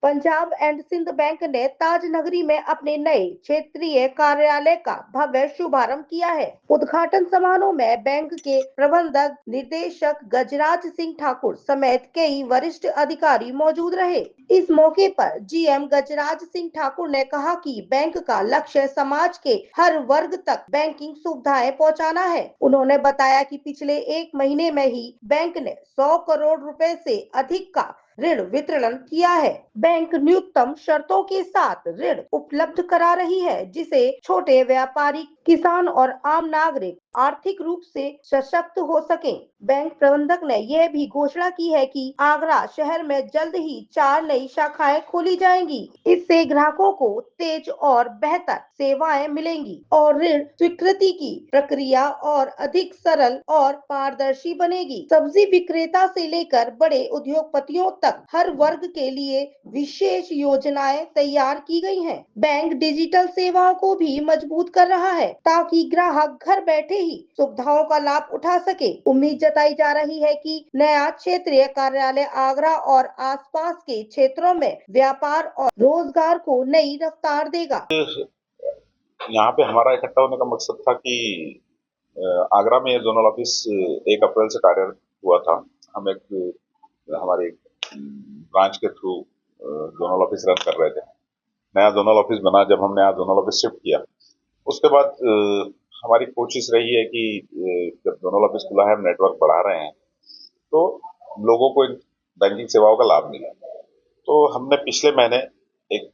Punjab and Sindh bank ने ताज नगरी में अपने नए क्षेत्रीय कार्यालय का भव्य शुभारंभ किया है। उद्घाटन समारोह में बैंक के प्रबंधक निदेशक गजराज सिंह ठाकुर समेत कई वरिष्ठ अधिकारी मौजूद रहे। इस मौके पर जीएम गजराज सिंह ठाकुर ने कहा कि बैंक का लक्ष्य समाज के हर वर्ग तक बैंकिंग सुविधाएं पहुंचाना है। उन्होंने बताया कि पिछले एक महीने में ही बैंक ने 100 करोड़ रुपए से अधिक का ऋण वितरण किया है। बैंक न्यूनतम शर्तों के साथ ऋण उपलब्ध करा रही है, जिसे छोटे व्यापारी, किसान और आम नागरिक आर्थिक रूप से सशक्त हो सके। बैंक प्रबंधक ने यह भी घोषणा की है कि आगरा शहर में जल्द ही 4 नई शाखाएं खोली जाएंगी। इससे ग्राहकों को तेज और बेहतर सेवाएं मिलेंगी और ऋण स्वीकृति की प्रक्रिया और अधिक सरल और पारदर्शी बनेगी। सब्जी विक्रेता से लेकर बड़े उद्योगपतियों तक हर वर्ग के लिए विशेष योजनाएं तैयार की गई हैं। बैंक डिजिटल सेवाओं को भी मजबूत कर रहा है ताकि ग्राहक घर बैठे ही सुविधाओं का लाभ उठा सके। उम्मीद जताई जा रही है कि नया क्षेत्रीय कार्यालय आगरा और आसपास के क्षेत्रों में व्यापार और रोजगार को नई रफ्तार देगा। यहाँ पे हमारा इकट्ठा होने का मकसद था कि आगरा में जोनल ऑफिस 1 अप्रैल से कार्यरत हुआ था। हम हमारे ब्रांच के थ्रू जोनल ऑफिस रन कर रहे थे। नया जोनल ऑफिस बना, जब हम नया जोनल ऑफिस शिफ्ट किया, उसके बाद हमारी कोशिश रही है कि जब जोनल ऑफिस खुला है, हम नेटवर्क बढ़ा रहे हैं, तो लोगों को बैंकिंग सेवाओं का लाभ मिले। तो हमने पिछले महीने एक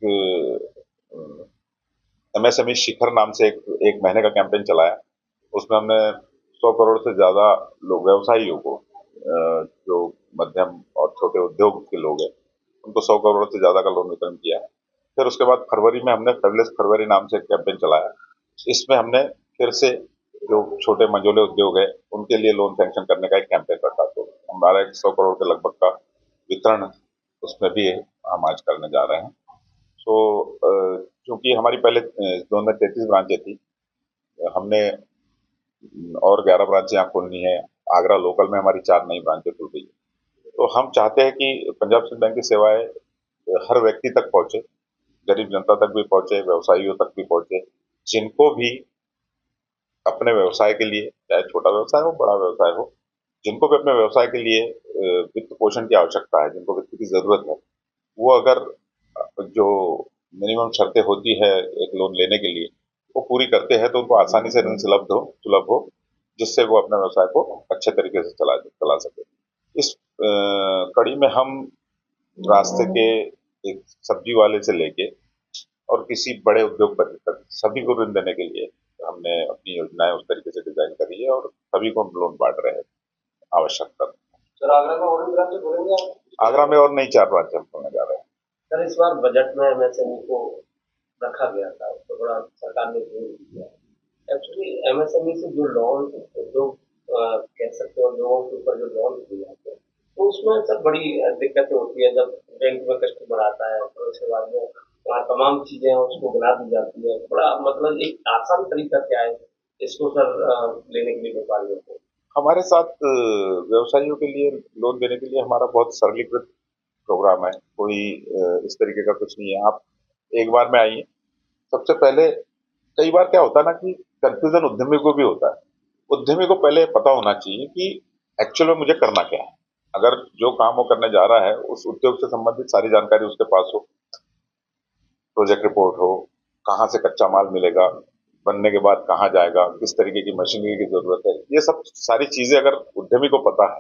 एमएसएमई शिखर नाम से एक महीने का कैंपेन चलाया। उसमें हमने 100 करोड़ से ज्यादा लोग, व्यवसायियों को, जो मध्यम और छोटे उद्योग के लोग हैं, उनको 100 करोड़ से ज्यादा का लोन वितरण किया। फिर उसके बाद फरवरी में हमने फेडरलेस फरवरी नाम से एक कैंपेन चलाया। इसमें हमने फिर से जो छोटे मंझोले उद्योग है, उनके लिए लोन सैंक्शन करने का एक कैंपेन रखा। तो हमारा 100 करोड़ के लगभग का वितरण उसमें भी हम आज करने जा रहे हैं। तो क्योंकि हमारी पहले जोन में 33 ब्रांचें थी, हमने और 11 ब्रांचें यहाँ खोलनी है। आगरा लोकल में हमारी 4 नई ब्रांचें खुल गई है। तो हम चाहते हैं कि पंजाब सिंध बैंक की सेवाएं हर व्यक्ति तक पहुंचे, गरीब जनता तक भी पहुंचे, व्यवसायियों तक भी पहुंचे, जिनको भी अपने व्यवसाय के लिए, चाहे छोटा व्यवसाय हो बड़ा व्यवसाय हो, जिनको भी अपने व्यवसाय के लिए वित्त पोषण की आवश्यकता है, जिनको वित्त की जरूरत है, वो अगर जो मिनिमम शर्तें होती है एक लोन लेने के लिए, वो पूरी करते हैं, तो उनको आसानी से ऋण सुलभ हो, जिससे वो अपने व्यवसाय को अच्छे तरीके से चला सके। इस कड़ी में हम रास्ते के एक सब्जी वाले से लेके और किसी बड़े उद्योगपति तक सभी को ऋण देने के लिए हमने अपनी योजनाएं उस तरीके से डिजाइन करी है और सभी को हम लोन बांट रहे हैं आवश्यकता। सर, आगरा में और भी ब्रांचें खोलेंगे आप? आगरा में और नई 4 ब्रांचें हम खोलने जा रहे हैं। सर, इस बार बजट में एमएसएमई को रखा गया था, उसको बड़ा सरकार ने जोर दिया। एक्चुअली एमएसएमई से जो लोन, जो कह सकते हो लोगों के ऊपर जो लोन दिए जाते हैं, तो उसमें सर बड़ी दिक्कतें होती है। जब बैंक में कस्टमर आता है और उसके बाद में वहाँ तमाम चीजें उसको बना दी जाती है। बड़ा मतलब एक आसान तरीका क्या है इसको सर लेने के लिए व्यापारियों को? हमारे साथ व्यवसायियों के लिए लोन देने के लिए हमारा बहुत सरलीकृत प्रोग्राम है। कोई इस तरीके का कुछ नहीं है। आप एक बार में आइए। सबसे पहले कई बार क्या होता है ना कि कंफ्यूजन उद्यमी को भी होता है। उद्यमी को पहले पता होना चाहिए कि एक्चुअल में मुझे करना क्या है। अगर जो काम वो करने जा रहा है उस उद्योग से संबंधित सारी जानकारी उसके पास हो, प्रोजेक्ट रिपोर्ट हो, कहाँ से कच्चा माल मिलेगा, बनने के बाद कहाँ जाएगा, किस तरीके की मशीनरी की जरूरत है, ये सब सारी चीजें अगर उद्यमी को पता है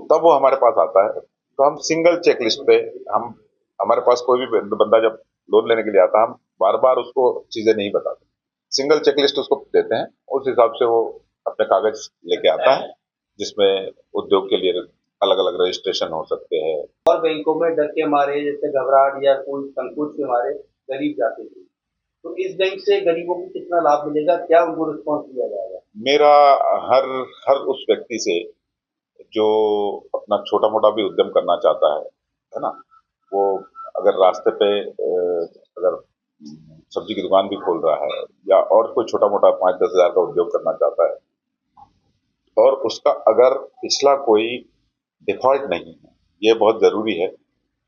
तब वो हमारे पास आता है। तो हम सिंगल चेकलिस्ट पे, हम हमारे पास कोई भी बंदा जब लोन लेने के लिए आता है, हम बार बार उसको चीजें नहीं बताते, सिंगल चेकलिस्ट उसको देते हैं। उस हिसाब से वो अपने कागज लेके आता है, जिसमें उद्योग के लिए अलग अलग रजिस्ट्रेशन हो सकते हैं। और बैंकों में डर के मारे, जैसे घबराहट या कोई संकोच के मारे गरीब जाते थे, तो इस बैंक से गरीबों को कितना लाभ मिलेगा, क्या उनको रिस्पॉन्स दिया जाएगा? मेरा हर हर उस व्यक्ति से जो अपना छोटा मोटा भी उद्यम करना चाहता है ना, वो अगर रास्ते पे अगर सब्जी की दुकान भी खोल रहा है या और कोई छोटा मोटा 5-10 हजार का उद्योग करना चाहता है और उसका अगर पिछला कोई डिफॉल्ट नहीं है, ये बहुत जरूरी है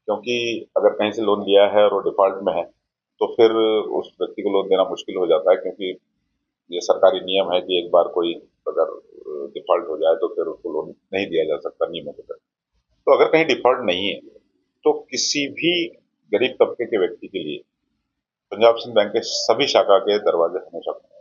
क्योंकि अगर कहीं से लोन लिया है और वो डिफॉल्ट में है तो फिर उस व्यक्ति को लोन देना मुश्किल हो जाता है, क्योंकि ये सरकारी नियम है कि एक बार कोई अगर डिफॉल्ट हो जाए तो फिर उसको लोन नहीं दिया जा सकता नियमों के तहत। तो अगर कहीं डिफॉल्ट नहीं है तो किसी भी गरीब तबके के व्यक्ति के लिए पंजाब सिंध बैंक के सभी शाखा के दरवाजे हमेशा खुले हैं।